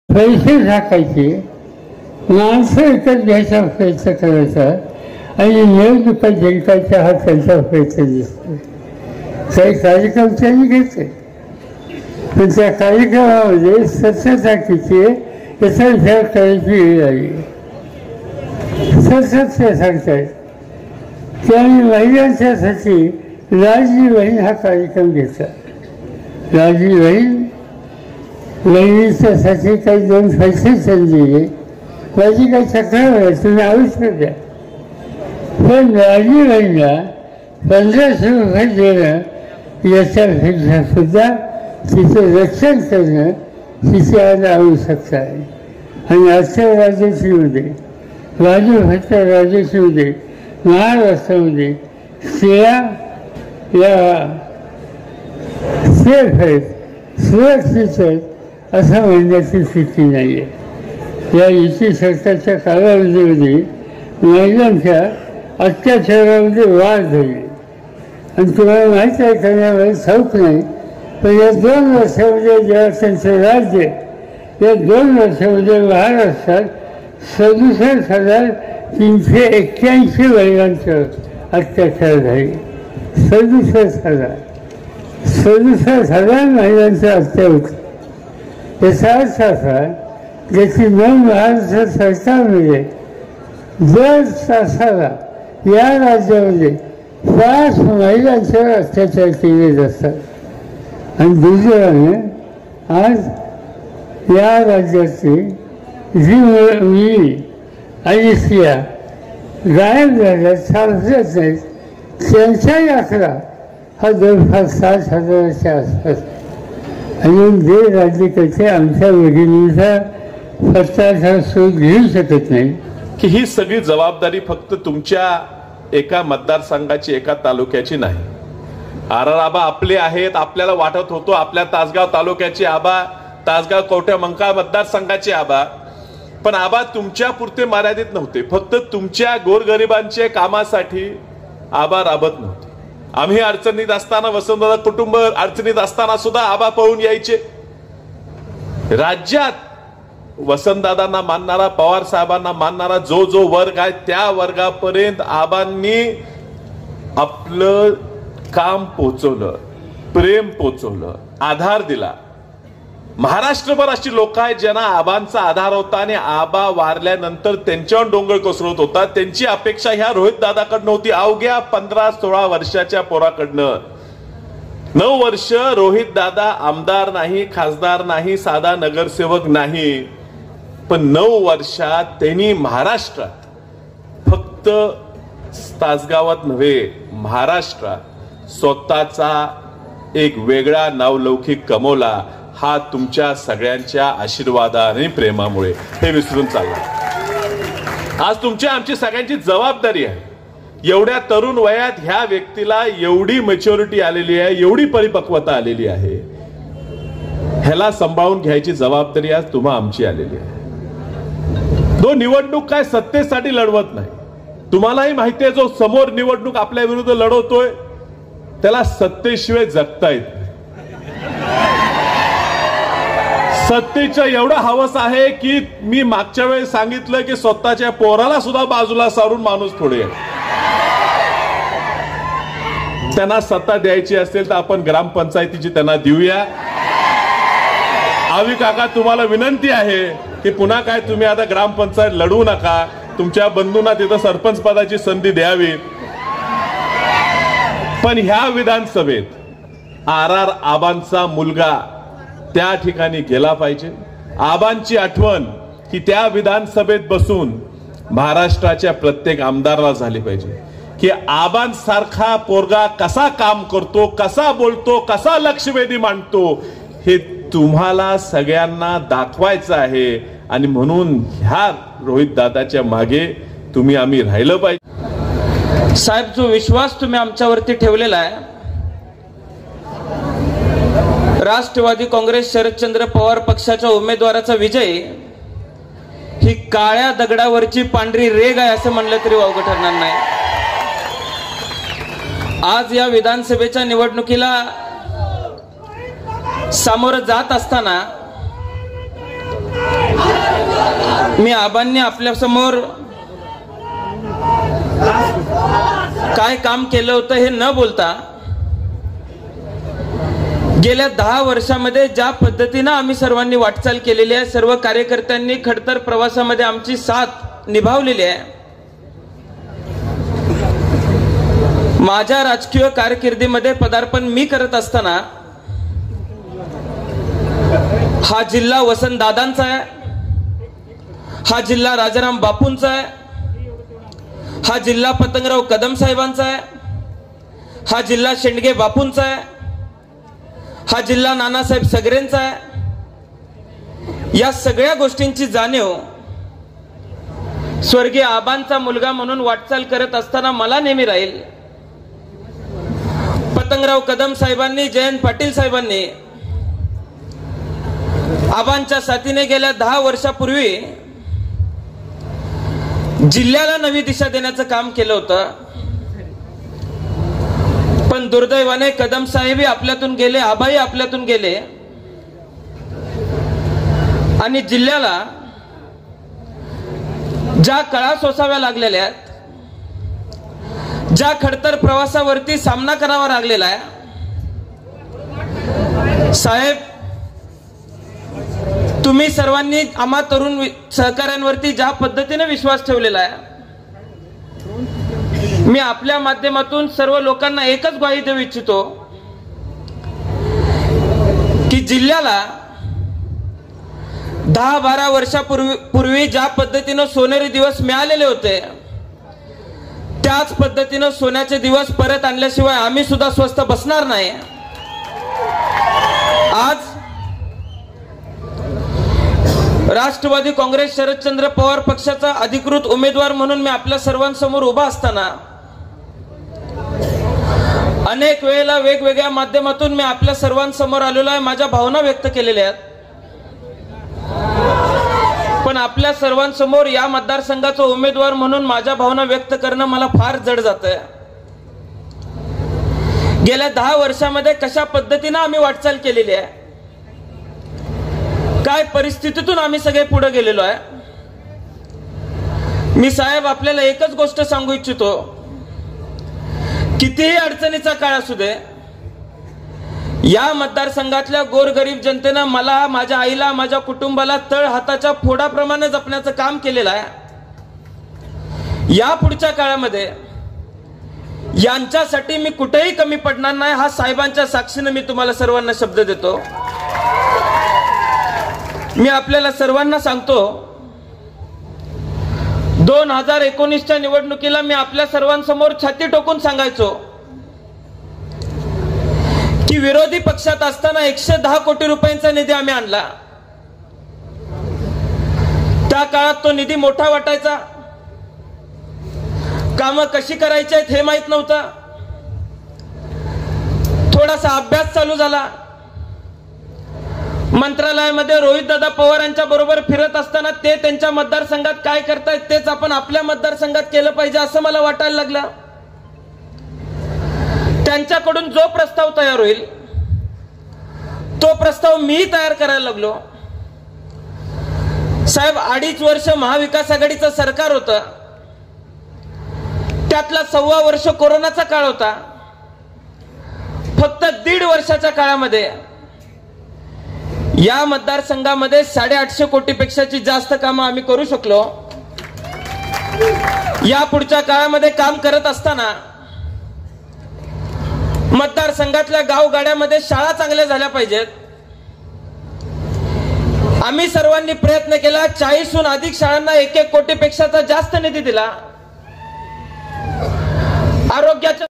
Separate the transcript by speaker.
Speaker 1: पैसे टाकायचे, माणसं एकच घ्यायचा प्रयत्न करायचा आणि निवडणुका जिंकायचा हा त्यांचा प्रयत्न दिसतो. काही कार्यक्रम त्यांनी घेतले, पण त्या कार्यक्रमामध्ये सत्यता किती आहे याचा विचार करायची वेळ आली. सतत ते सांगतायत की आम्ही महिलांच्यासाठी लाडली बहीण हा कार्यक्रम घेतला. लाडली बहिणीच्यासाठी काही 2 पैसे दिले. माझी काही तक्रार आहे, तुम्ही आयुष्य द्या, पण लाडली बहिणीला 1500 रुपये देणं याच्यापेक्षा सुद्धा तिचं रक्षण करणं तिची आज आवश्यकता आहे. आणि आजच्या राजकीयमध्ये भाजपच्या राजकीयमध्ये महाराष्ट्रामध्ये स्त्रिया या सेफ आहेत, सुरक्षित आहेत असं म्हणण्याची स्थिती नाही आहे. या युती सरकारच्या कालावधीमध्ये महिलांच्या अत्याचारामध्ये वाढ झाली आणि तुम्हाला माहीत आहे करण्यामध्ये ठाऊक नाही, पण या 2 वर्षामध्ये जेव्हा त्यांचं राज्य या 2 वर्षामध्ये महाराष्ट्रात 67,381 महिलांचं अत्याचार झाले. 67,000 महिलांचं हत्या होती. याचा अर्थ असा ज्याची नोंद महाराष्ट्र सरकारमध्ये दर तासाला या राज्यामध्ये 5 महिलांच्यावर अत्याचार केले जातात. आणि दुर्दैवाने आज या राज्याची जी मुली आणि स्त्रिया गायब झाल्या, सापडत नाहीत, त्यांचाही आकडा हा जवळपास 60,000च्या आसपास. आणि जे राज्यकर्ते आमच्या भगिनीचा पत्ताचा शोध घेऊ शकत नाही
Speaker 2: की ही सगळी जबाबदारी फक्त तुमच्या एका मतदारसंघाची, एका तालुक्याची नाही. आबा आपले आहेत, आपल्याला वाटत होतो आपल्या तासगाव तालुक्याचे आबा, तासगाव कवठे मंकाळ मतदारसंघाचे आबा, पण आबा तुमच्या पुरते मर्यादित नव्हते. फक्त तुमच्या गोरगरिबांच्या कामासाठी आबा राबत नव्हते. आम्ही अडचणीत असताना, वसंतदादा कुटुंब अडचणीत असताना सुद्धा आबा पळून यायचे. राज्यात वसंतदादांना मानणारा, पवार साहेबांना मानणारा जो जो वर्ग आहे त्या वर्गापर्यंत आबांनी आपलं काम पोचवलं, प्रेम पोचवलं, आधार दिला. महाराष्ट्रभर अशी लोक आहेत ज्यांना आबांचा आधार होता आणि आबा वारल्यानंतर त्यांच्यावर डोंगर कोसळत होता. त्यांची अपेक्षा ह्या रोहित दादाकडनं होती. अवघ्या 15-16 वर्षाच्या पोराकडनं 9 वर्ष रोहित दादा आमदार नाही, खासदार नाही, साधा नगरसेवक नाही, पण 9 वर्षात त्यांनी महाराष्ट्रात, फक्त तासगावात नव्हे महाराष्ट्रात स्वतःचा एक वेगळा नावलौकिक कमवला. हा तुमच्या सगळ्यांच्या आशीर्वादाने प्रेमामुळे. हे विसरून चालला. आज तुमच्या आमची सगळ्यांची जबाबदारी आहे. एवढ्या तरुण वयात ह्या व्यक्तीला एवढी मॅच्युरिटी आलेली आहे, एवढी परिपक्वता आलेली आहे, ह्याला सांभाळून घ्यायची जबाबदारी आज तुम्हा आमची आलेली आहे. तो निवडणूक काय सत्तेसाठी लढवत नाही. तुम्हालाही माहिती आहे, जो समोर निवडणूक आपल्या विरुद्ध लढवतोय त्याला सत्तेशिवाय जगता येत नाही. सत्तेचं एवढं हवस आहे की मी मागच्या वेळेस सांगितलं की स्वतःच्या पोराला सुद्धा बाजूला सारून माणूस पुढे. त्यांना सत्ता द्यायची असेल तर आपण ग्रामपंचायतीची त्यांना देऊया. आवी काका, तुम्हाला विनंती आहे की पुन्हा काय तुम्ही आता ग्रामपंचायत लढवू नका, तुमच्या बंधूंना तिथं सरपंच पदाची संधी द्यावी. पण ह्या विधानसभेत आबांचा मुलगा त्या ठिकाणी गेला पाहिजे. आबांची आठवण ही त्या विधानसभेत बसून महाराष्ट्राच्या प्रत्येक आमदाराला झाली पाहिजे की आबांसारखा पोरगा कसा काम करतो, कसा बोलतो, कसा लक्षवेधी मांडतो, हे तुम्हाला सगळ्यांना दाखवायचं आहे. आणि म्हणून ह्या रोहित दादाच्या मागे तुम्ही आम्ही राहिलं पाहिजे.
Speaker 3: साहेब, जो विश्वास तुम्ही आमच्यावरती ठेवलेला आहे, राष्ट्रवादी काँग्रेस शरदचंद्र पवार पक्षाच्या उमेदवाराचा विजय ही काळ्या दगडावरची पांढरी रेघ आहे असं म्हणलं तरी वावगं ठरणार नाही. आज या विधानसभेच्या निवडणुकीला सामोरं जात असताना मी आबांनी आपल्या समोर काय काम केलं होतं हे न बोलता गेल्या 10 वर्षामध्ये ज्या पद्धतीने आम्ही सर्वांनी वाटचाल केलेली आहे, सर्व कार्यकर्त्यांनी खडतर प्रवासामध्ये आमची साथ निभावलेली आहे. माझ्या राजकीय कारकिर्दीमध्ये पदार्पण मी करत असताना हा जिल्हा वसंतदादांचा आहे, हा जिल्हा राजाराम बापूंचा आहे, हा जिल्हा पतंगराव कदम साहेबांचा आहे, हा जिल्हा शेंडगे बापूंचा आहे, हा जिल्हा नानासाहेब सगरेंचा आहे. या सगळ्या गोष्टींची जाणीव स्वर्गीय आबांचा मुलगा म्हणून वाटचाल करत असताना मला नेहमी राहील. पतंगराव कदम साहेबांनी, जयंत पाटील साहेबांनी आबांच्या साथीने गेल्या 10 वर्षापूर्वी जिल्ह्याला नवी दिशा देण्याचं काम केलं होतं. पण दुर्दैवाने कदम साहेबही आपल्यातून गेले, आबाही आपल्यातून गेले आणि जिल्ह्याला ज्या कळा सोसाव्या लागलेल्या आहेत, ज्या खडतर प्रवासावरती सामना करावा लागलेला आहे, साहेब तुम्ही सर्वांनी आम्हा तरुण सहकाऱ्यांवरती ज्या पद्धतीने विश्वास ठेवलेला आहे, मी आपल्या माध्यमातून सर्व लोकांना एकच ग्वाही देऊ इच्छितो की जिल्ह्याला 10-12 वर्षापूर्वी ज्या पद्धतीने सोनेरी दिवस मिळालेले होते, त्याच पद्धतीने सोन्याचे दिवस परत आणल्याशिवाय आम्ही सुद्धा स्वस्थ बसणार नाही. आज राष्ट्रवादी काँग्रेस शरदचंद्र पवार पक्षाचा अधिकृत उमेदवार म्हणून मी आपल्या सर्वांसमोर उभा असताना अनेक वेळेला वेगवेगळ्या माध्यमातून मी आपल्या सर्वांसमोर आलेलो आहे, माझ्या भावना व्यक्त केलेल्या आहेत. पण आपल्या सर्वांसमोर या मतदारसंघाचा उमेदवार म्हणून माझ्या भावना व्यक्त करणं मला फार जड जातंय. गेल्या 10 वर्षामध्ये कशा पद्धतीने आम्ही वाटचाल केलेली आहे, काय परिस्थितीतून आम्ही सगळे पुढे गेलेलो आहे. मी साहेब आपल्याला एकच गोष्ट सांगू इच्छितो, कितीही अडचणीचा काळ असू दे, या मतदारसंघातल्या गोरगरीब जनतेनं मला, माझ्या आईला, माझ्या कुटुंबाला तळ हाताच्या फोडाप्रमाणे जपण्याचं काम केलेलं आहे. या पुढच्या काळामध्ये यांच्यासाठी मी कुठेही कमी पडणार नाही, हा साहेबांच्या साक्षीने मी तुम्हाला सर्वांना शब्द देतो. मी आपल्याला सर्वांना सांगतो, 2019च्या निवडणुकीला मी आपल्या सर्वांसमोर छाती टोकून सांगायचो की विरोधी पक्षात असताना 110 कोटी रुपयांचा निधी आम्ही आणला. त्या काळात तो निधी मोठा वाटायचा, कामं कशी करायची आहेत हे माहित नव्हतं. थोडासा अभ्यास चालू झाला. मंत्रालयामध्ये रोहितदादा पवारांच्या बरोबर फिरत असताना ते त्यांच्या मतदारसंघात काय करतायत तेच आपण आपल्या मतदारसंघात केलं पाहिजे असं मला वाटायला लागलं. त्यांच्याकडून जो प्रस्ताव तयार होईल तो प्रस्ताव मी तयार करायला लागलो. साहेब 2.5 वर्ष महाविकास आघाडीचं सरकार होतं, त्यातला 1.25 वर्ष कोरोनाचा काळ होता. फक्त 1.5 वर्षाच्या काळामध्ये या मतदारसंघामध्ये 850 कोटीपेक्षाची जास्त कामं आम्ही करू शकलो. या पुढच्या काळामध्ये काम करत असताना मतदारसंघातल्या गावगाड्यामध्ये शाळा चांगल्या झाल्या पाहिजेत. आम्ही सर्वांनी प्रयत्न केला. 40हून अधिक शाळांना 1-1 कोटीपेक्षा जास्त निधी दिला. आरोग्याच्या